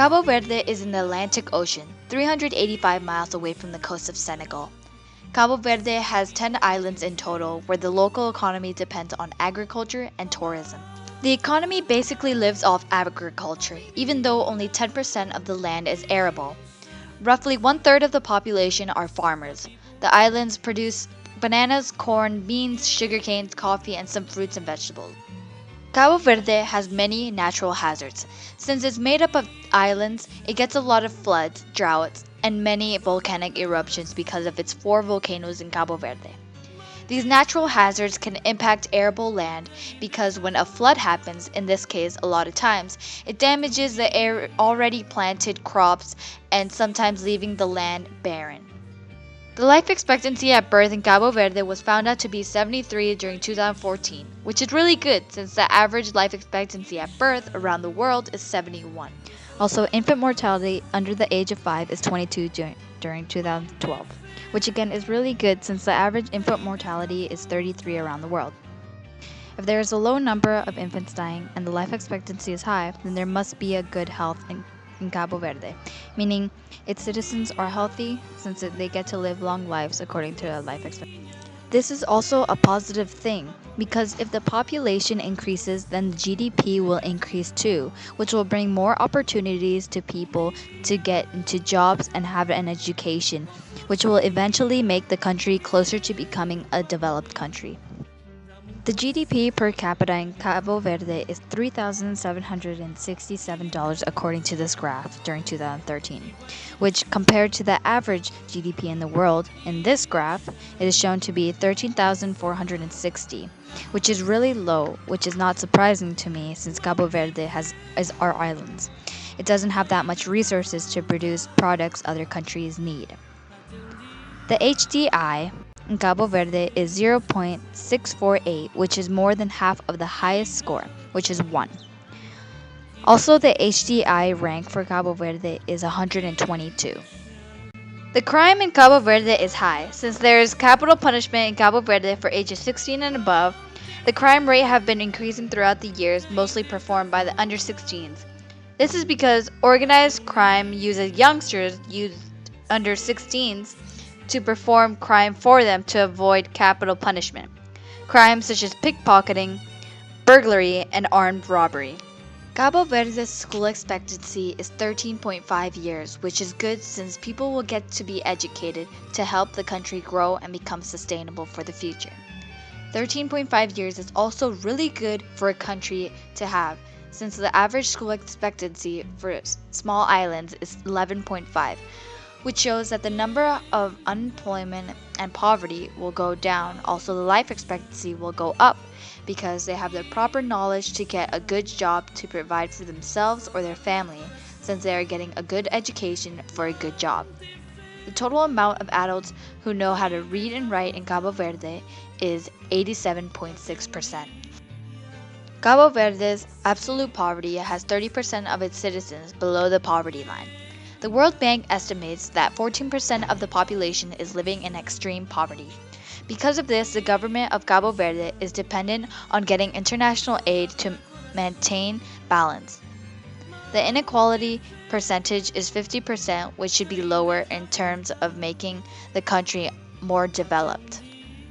Cabo Verde is in the Atlantic Ocean, 385 miles away from the coast of Senegal. Cabo Verde has 10 islands in total where the local economy depends on agriculture and tourism. The economy basically lives off agriculture, even though only 10% of the land is arable. Roughly one-third of the population are farmers. The islands produce bananas, corn, beans, sugarcane, coffee, and some fruits and vegetables. Cabo Verde has many natural hazards. Since it's made up of islands, it gets a lot of floods, droughts, and many volcanic eruptions because of its 4 volcanoes in Cabo Verde. These natural hazards can impact arable land because when a flood happens, in this case a lot of times, it damages the already planted crops and sometimes leaving the land barren. The life expectancy at birth in Cabo Verde was found out to be 73 during 2014, which is really good since the average life expectancy at birth around the world is 71. Also, infant mortality under the age of 5 is 22 during 2012, which again is really good since the average infant mortality is 33 around the world. If there is a low number of infants dying and the life expectancy is high, then there must be a good health in Cabo Verde, meaning its citizens are healthy since they get to live long lives according to life expectancy. This is also a positive thing because if the population increases, then the GDP will increase too, which will bring more opportunities to people to get into jobs and have an education, which will eventually make the country closer to becoming a developed country. The GDP per capita in Cabo Verde is $3,767 according to this graph during 2013, which compared to the average GDP in the world, in this graph, it is shown to be $13,460, which is really low, which is not surprising to me since Cabo Verde is our islands. It doesn't have that much resources to produce products other countries need. The HDI in Cabo Verde is 0.648, which is more than half of the highest score, which is 1. Also, the HDI rank for Cabo Verde is 122. The crime in Cabo Verde is high. Since there is capital punishment in Cabo Verde for ages 16 and above, the crime rate have been increasing throughout the years, mostly performed by the under 16s. This is because organized crime uses youngsters used under 16s to perform crime for them to avoid capital punishment. Crimes such as pickpocketing, burglary, and armed robbery. Cabo Verde's school expectancy is 13.5 years, which is good since people will get to be educated to help the country grow and become sustainable for the future. 13.5 years is also really good for a country to have, since the average school expectancy for small islands is 11.5. which shows that the number of unemployment and poverty will go down. Also, the life expectancy will go up because they have the proper knowledge to get a good job to provide for themselves or their family, since they are getting a good education for a good job. The total amount of adults who know how to read and write in Cabo Verde is 87.6%. Cabo Verde's absolute poverty has 30% of its citizens below the poverty line. The World Bank estimates that 14% of the population is living in extreme poverty. Because of this, the government of Cabo Verde is dependent on getting international aid to maintain balance. The inequality percentage is 50%, which should be lower in terms of making the country more developed.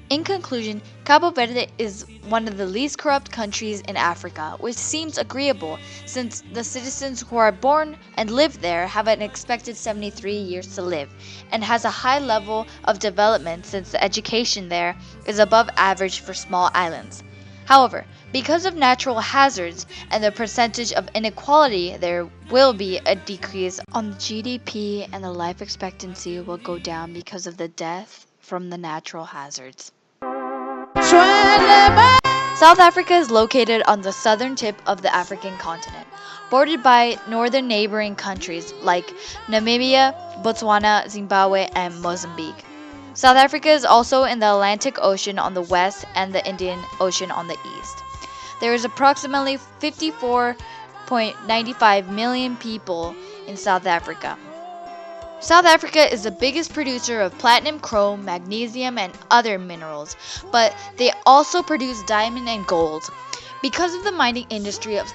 In conclusion, Cabo Verde is one of the least corrupt countries in Africa, which seems agreeable since the citizens who are born and live there have an expected 73 years to live, and has a high level of development since the education there is above average for small islands. However, because of natural hazards and the percentage of inequality, there will be a decrease on the GDP and the life expectancy will go down because of the death from the natural hazards. South Africa is located on the southern tip of the African continent, bordered by northern neighboring countries like Namibia, Botswana, Zimbabwe, and Mozambique. South Africa is also in the Atlantic Ocean on the west and the Indian Ocean on the east. There is approximately 54.95 million people in South Africa. South Africa is the biggest producer of platinum, chrome, magnesium, and other minerals, but they also produce diamond and gold. Because of the mining industry of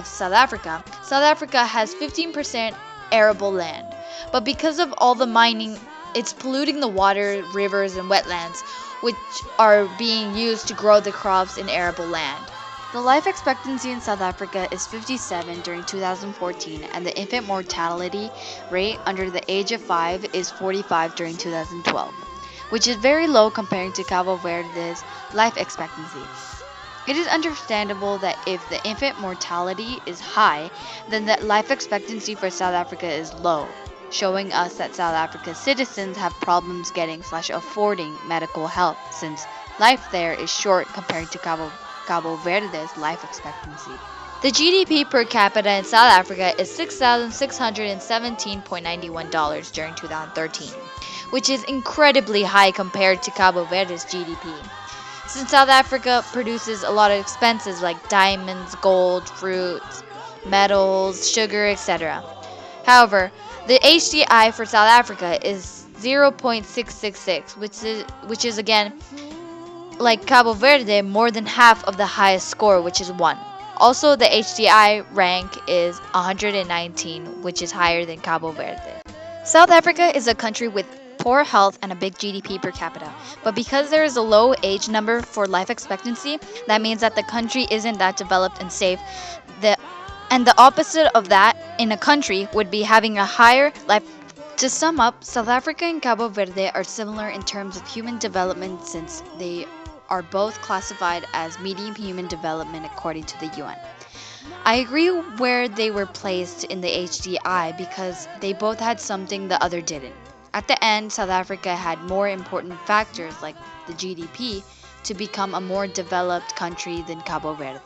South Africa has 15% arable land. But because of all the mining, it's polluting the water, rivers, and wetlands, which are being used to grow the crops in arable land. The life expectancy in South Africa is 57 during 2014, and the infant mortality rate under the age of 5 is 45 during 2012, which is very low comparing to Cabo Verde's life expectancy. It is understandable that if the infant mortality is high, then the life expectancy for South Africa is low, showing us that South Africa's citizens have problems getting/affording medical help since life there is short compared to Cabo Verde's life expectancy. The GDP per capita in South Africa is $6,617.91 during 2013, which is incredibly high compared to Cabo Verde's GDP. Since South Africa produces a lot of expenses like diamonds, gold, fruits, metals, sugar, etc. However, the HDI for South Africa is 0.666, which is again like Cabo Verde, more than half of the highest score, which is 1. Also, the HDI rank is 119, which is higher than Cabo Verde. South Africa is a country with poor health and a big GDP per capita. But because there is a low age number for life expectancy, that means that the country isn't that developed and safe. And the opposite of that in a country would be having a higher life. To sum up, South Africa and Cabo Verde are similar in terms of human development since they are both classified as medium human development according to the UN. I agree where they were placed in the HDI because they both had something the other didn't. At the end, South Africa had more important factors like the GDP to become a more developed country than Cabo Verde.